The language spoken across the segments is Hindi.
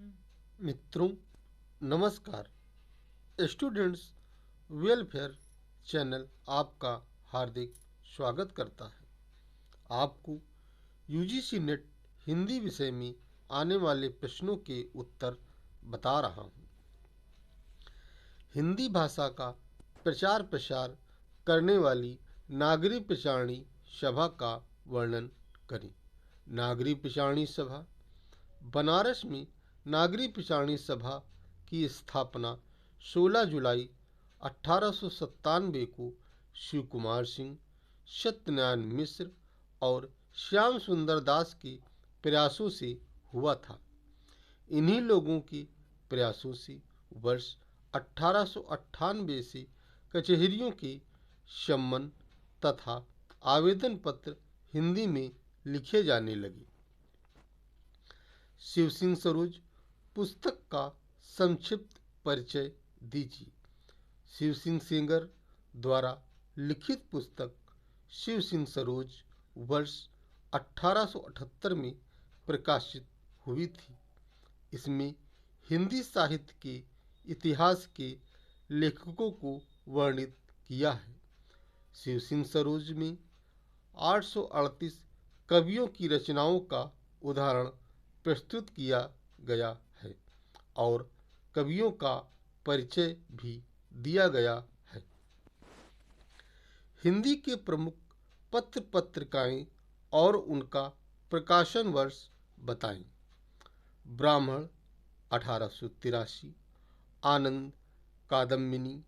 मित्रों, नमस्कार। स्टूडेंट्स वेलफेयर चैनल आपका हार्दिक स्वागत करता है। आपको यूजीसी नेट हिंदी विषय में आने वाले प्रश्नों के उत्तर बता रहा हूँ। हिंदी भाषा का प्रचार प्रसार करने वाली नागरी पिचारणी सभा का वर्णन करें। नागरी पिचारणी सभा। बनारस में नागरी पिचारणी सभा की स्थापना 16 जुलाई 1897 को शिव कुमार सिंह, सत्यनारायण मिश्र और श्याम सुंदर दास के प्रयासों से हुआ था। इन्हीं लोगों के प्रयासों से वर्ष 1898 से कचहरियों के सम्मन तथा आवेदन पत्र हिंदी में लिखे जाने लगे। शिव सिंह सरोज पुस्तक का संक्षिप्त परिचय दीजिए। शिव सिंह सेंगर द्वारा लिखित पुस्तक शिव सिंह सरोज वर्ष 1878 में प्रकाशित हुई थी। इसमें हिंदी साहित्य के इतिहास के लेखकों को वर्णित किया है। शिव सिंह सरोज में 838 कवियों की रचनाओं का उदाहरण प्रस्तुत किया गया है और कवियों का परिचय भी दिया गया है। हिंदी के प्रमुख पत्र पत्रिकाएं और उनका प्रकाशन वर्ष बताएं। ब्राह्मण 1883, आनंद कादम्बिनी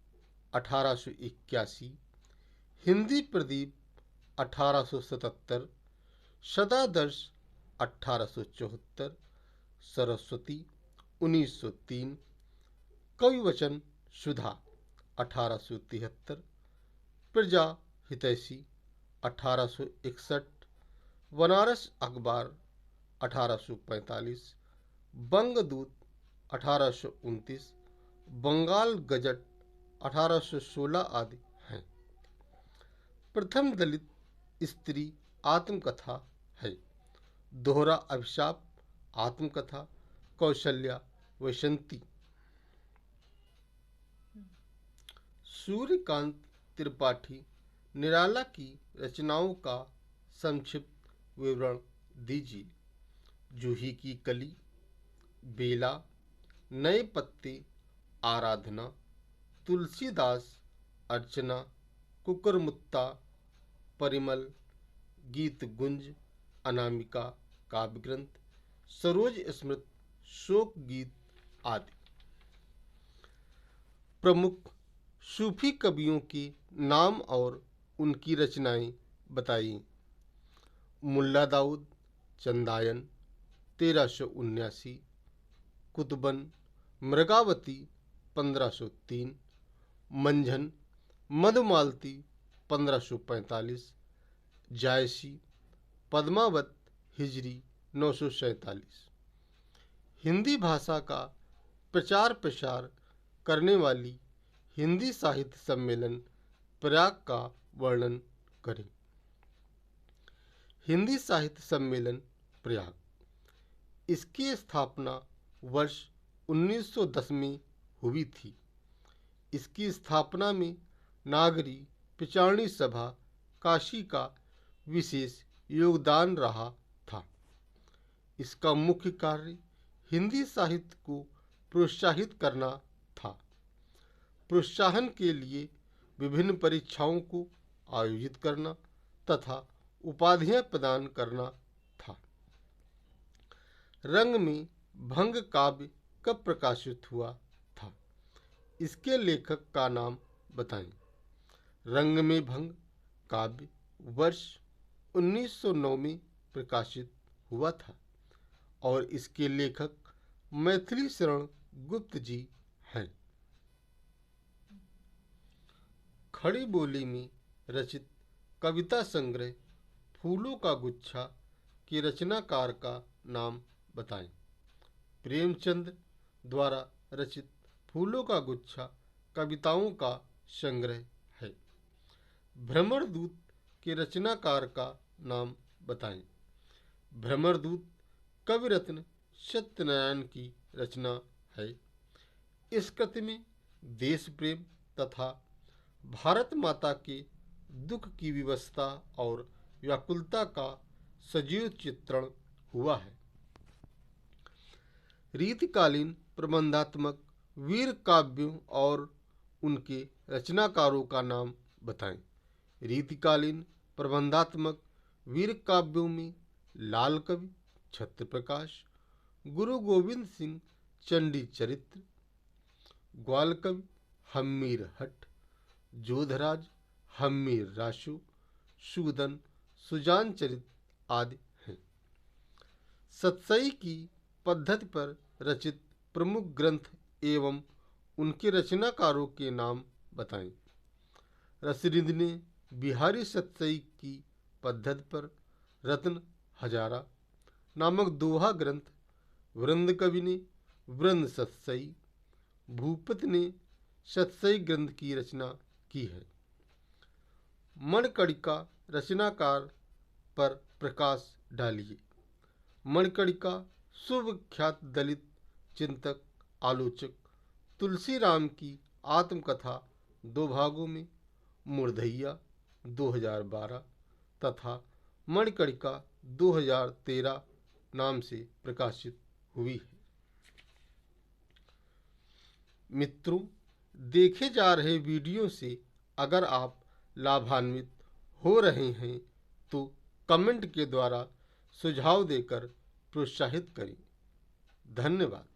1881, हिंदी प्रदीप 1877, सदादर्श 1874, सरस्वती 1903, कविवचन सुधा 1873, प्रजा हितैषी 1861, बनारस अखबार 1845, बंगदूत 1829, बंगाल गजट 1816 आदि हैं। प्रथम दलित स्त्री आत्मकथा है। दोहरा अभिशाप आत्मकथा कौशल्या वैशंती। सूर्यकांत त्रिपाठी निराला की रचनाओं का संक्षिप्त विवरण दीजिए। जूही की कली, बेला, नए पत्ते, आराधना, तुलसीदास, अर्चना, कुकुरमुत्ता, परिमल, गीत गुंज, अनामिका, काव्य ग्रंथ, सरोज स्मृत, शोक गीत आदि। प्रमुख सूफी कवियों के नाम और उनकी रचनाएं बताइए। मुल्ला दाऊद चंदायन 1379, कुतुबन मृगावती 1503, मंझन मधुमालती 1545, जायसी पद्मावत हिजरी 947। हिंदी भाषा का प्रचार प्रसार करने वाली हिंदी साहित्य सम्मेलन प्रयाग का वर्णन करें। हिंदी साहित्य सम्मेलन प्रयाग। इसकी स्थापना वर्ष 1910 में हुई थी। इसकी स्थापना में नागरी पिचारणी सभा काशी का विशेष योगदान रहा था। इसका मुख्य कार्य हिंदी साहित्य को प्रोत्साहित करना था। प्रोत्साहन के लिए विभिन्न परीक्षाओं को आयोजित करना तथा उपाधियां प्रदान करना था। रंग में भंग काव्य कब प्रकाशित हुआ था? इसके लेखक का नाम बताएं। रंग में भंग काव्य वर्ष 1909 में प्रकाशित हुआ था और इसके लेखक मैथिली शरण गुप्त जी हैं। खड़ी बोली में रचित कविता संग्रह फूलों का गुच्छा के रचनाकार का नाम बताएं। प्रेमचंद द्वारा रचित फूलों का गुच्छा कविताओं का संग्रह है। भ्रमरदूत के रचनाकार का नाम बताएं। भ्रमरदूत कविरत्न सत्यनारायण की रचना है। इस कृति में देश प्रेम तथा भारत माता के दुख की विवशता और व्याकुलता का सजीव चित्रण हुआ है। रीतिकालीन प्रबंधात्मक वीर काव्यों और उनके रचनाकारों का नाम बताएं। रीतिकालीन प्रबंधात्मक वीर काव्यों में लाल कवि छत्र प्रकाश, गुरु गोविंद सिंह चंडी चरित्र, ग्वाल कवि हम्मीर हट, जोधराज हम्मीर राशु, सूदन सुजान चरित्र आदि हैं। सतसई की पद्धति पर रचित प्रमुख ग्रंथ एवं उनके रचनाकारों के नाम बताएं। रसरिंद ने बिहारी सतसई की पद्धति पर रत्न हजारा नामक दोहा ग्रंथ, वृंद कवि ने वृंद सतसई, भूपति ने सतसई ग्रंथ की रचना की है। मणिकर्णिका रचनाकार पर प्रकाश डालिए। मणिकर्णिका सुविख्यात दलित चिंतक आलोचक तुलसी राम की आत्मकथा 2 भागों में मूर्धैया 2012 तथा मणिकर्णिका 2013 नाम से प्रकाशित हुई है। मित्रों, देखे जा रहे वीडियो से अगर आप लाभान्वित हो रहे हैं तो कमेंट के द्वारा सुझाव देकर प्रोत्साहित करें। धन्यवाद।